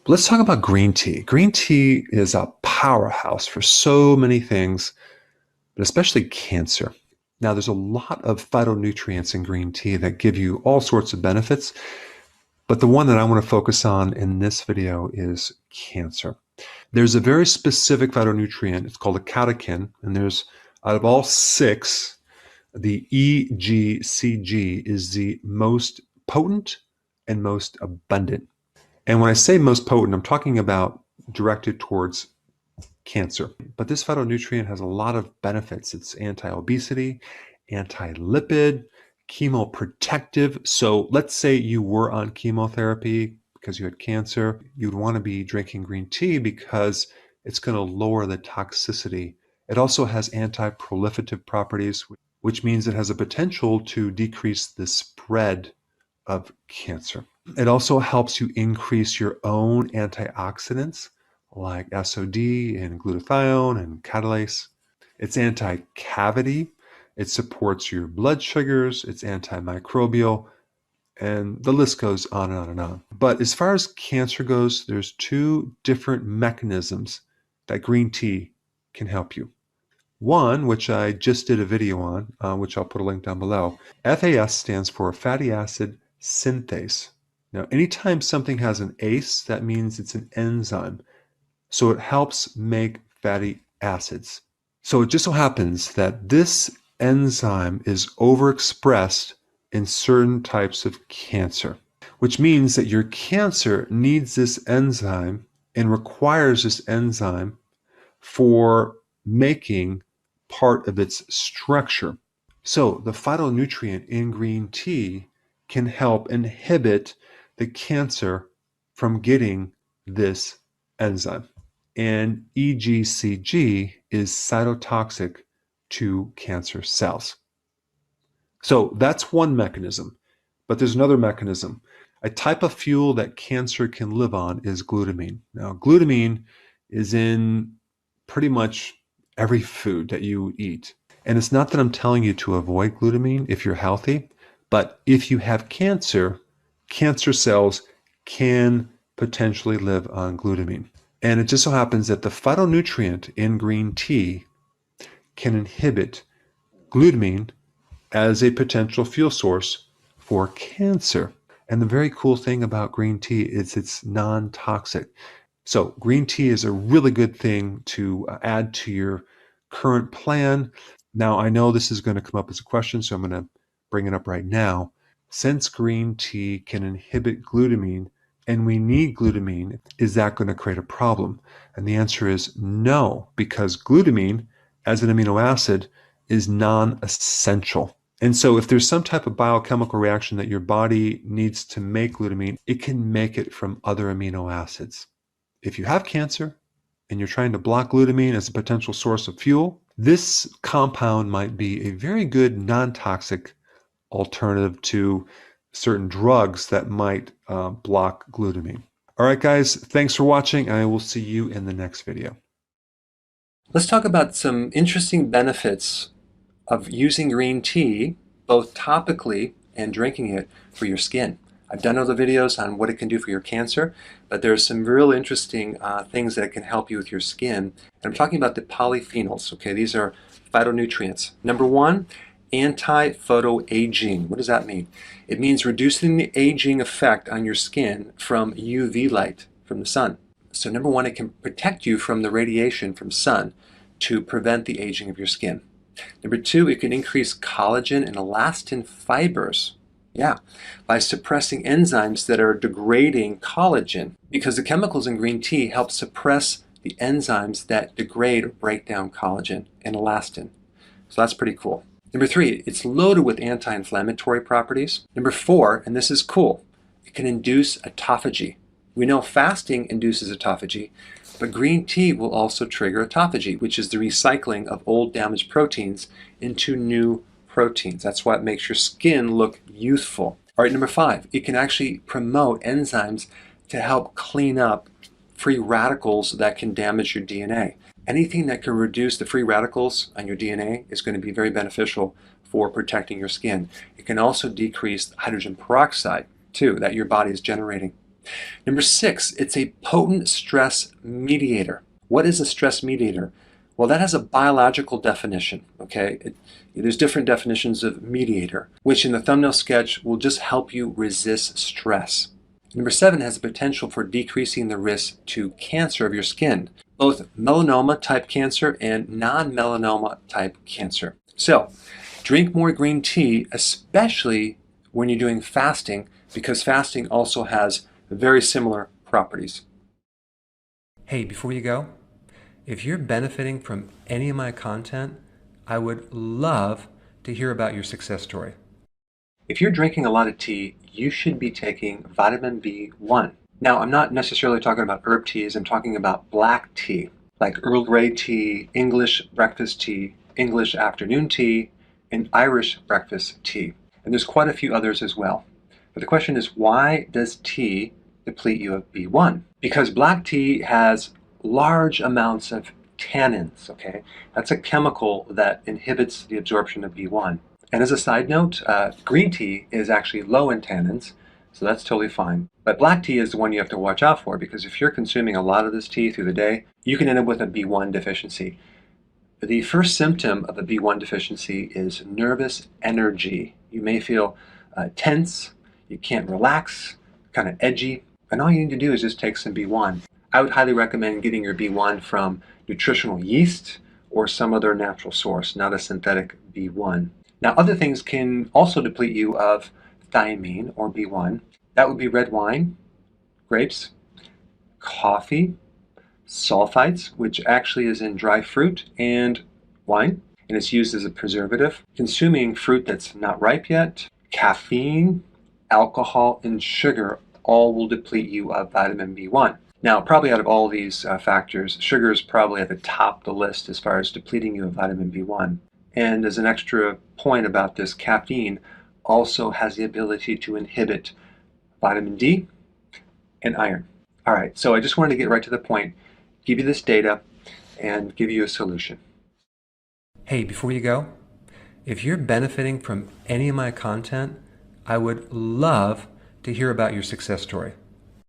Let's talk about green tea. Green tea is a powerhouse for so many things, but especially cancer. Now, there's a lot of phytonutrients in green tea that give you all sorts of benefits, but the one that I want to focus on in this video is cancer. There's a very specific phytonutrient. It's called a catechin, and there's, out of all six, the EGCG is the most potent and most abundant. And when I say most potent, I'm talking about directed towards cancer. But this phytonutrient has a lot of benefits. It's anti-obesity, anti-lipid, chemoprotective. So let's say you were on chemotherapy because you had cancer. You'd want to be drinking green tea because it's going to lower the toxicity. It also has anti-proliferative properties, which means it has a potential to decrease the spread of cancer. It also helps you increase your own antioxidants like SOD and glutathione and catalase. It's anti-cavity. It supports your blood sugars. It's antimicrobial. And the list goes on and on and on. But as far as cancer goes, there's two different mechanisms that green tea can help you. One, which I just did a video on, which I'll put a link down below. FAS stands for fatty acid synthase. Now, anytime something has an ACE, that means it's an enzyme. So it helps make fatty acids. So it just so happens that this enzyme is overexpressed in certain types of cancer, which means that your cancer needs this enzyme and requires this enzyme for making part of its structure. So the phytonutrient in green tea can help inhibit the cancer from getting this enzyme. And EGCG is cytotoxic to cancer cells. So that's one mechanism, but there's another mechanism. A type of fuel that cancer can live on is glutamine. Now, glutamine is in pretty much every food that you eat. And it's not that I'm telling you to avoid glutamine if you're healthy, but if you have cancer, cancer cells can potentially live on glutamine. And it just so happens that the phytonutrient in green tea can inhibit glutamine as a potential fuel source for cancer. And the very cool thing about green tea is it's non-toxic. So green tea is a really good thing to add to your current plan. Now, I know this is going to come up as a question, so I'm going to bring it up right now. Since green tea can inhibit glutamine, and we need glutamine, is that going to create a problem? And the answer is no, because glutamine as an amino acid is non-essential. And so if there's some type of biochemical reaction that your body needs to make glutamine, it can make it from other amino acids. If you have cancer and you're trying to block glutamine as a potential source of fuel, this compound might be a very good non-toxic alternative to certain drugs that might block glutamine. All right, guys, thanks for watching. I will see you in the next video. Let's talk about some interesting benefits of using green tea, both topically and drinking it for your skin. I've done other videos on what it can do for your cancer, but there's some real interesting things that can help you with your skin. And I'm talking about the polyphenols, okay? These are phytonutrients. Number one, anti-photoaging. What does that mean? It means reducing the aging effect on your skin from UV light from the sun. So number one, it can protect you from the radiation from sun to prevent the aging of your skin. Number two, it can increase collagen and elastin fibers. Yeah, by suppressing enzymes that are degrading collagen, because the chemicals in green tea help suppress the enzymes that degrade or break down collagen and elastin. So that's pretty cool. Number three, it's loaded with anti-inflammatory properties. Number four, and this is cool, it can induce autophagy. We know fasting induces autophagy, but green tea will also trigger autophagy, which is the recycling of old damaged proteins into new proteins. That's why it makes your skin look youthful. All right, number five, it can actually promote enzymes to help clean up free radicals that can damage your DNA. Anything that can reduce the free radicals on your DNA is going to be very beneficial for protecting your skin. It can also decrease hydrogen peroxide, too, that your body is generating. Number 6, it's a potent stress mediator. What is a stress mediator? Well, that has a biological definition, okay? There's different definitions of mediator, which in the thumbnail sketch will just help you resist stress. Number 7 has the potential for decreasing the risk to cancer of your skin, both melanoma type cancer and non-melanoma type cancer. So, drink more green tea, especially when you're doing fasting, because fasting also has very similar properties. Hey, before you go, if you're benefiting from any of my content, I would love to hear about your success story. If you're drinking a lot of tea, you should be taking vitamin B1. Now, I'm not necessarily talking about herb teas, I'm talking about black tea, like Earl Grey tea, English breakfast tea, English afternoon tea, and Irish breakfast tea. And there's quite a few others as well. But the question is, why does tea deplete you of B1? Because black tea has large amounts of tannins, okay? That's a chemical that inhibits the absorption of B1. And as a side note, green tea is actually low in tannins, so that's totally fine. But black tea is the one you have to watch out for, because if you're consuming a lot of this tea through the day, you can end up with a B1 deficiency. The first symptom of a B1 deficiency is nervous energy. You may feel tense, you can't relax, kind of edgy, and all you need to do is just take some B1. I would highly recommend getting your B1 from nutritional yeast or some other natural source, not a synthetic B1. Now, other things can also deplete you of thiamine or B1. That would be red wine, grapes, coffee, sulfites, which actually is in dry fruit and wine, and it's used as a preservative. Consuming fruit that's not ripe yet, caffeine, alcohol, and sugar all will deplete you of vitamin B1. Now, probably out of all these factors, sugar is probably at the top of the list as far as depleting you of vitamin B1. And as an extra point about this, caffeine also has the ability to inhibit vitamin D and iron. All right, so I just wanted to get right to the point, give you this data, and give you a solution. Hey, before you go, if you're benefiting from any of my content, I would love to hear about your success story.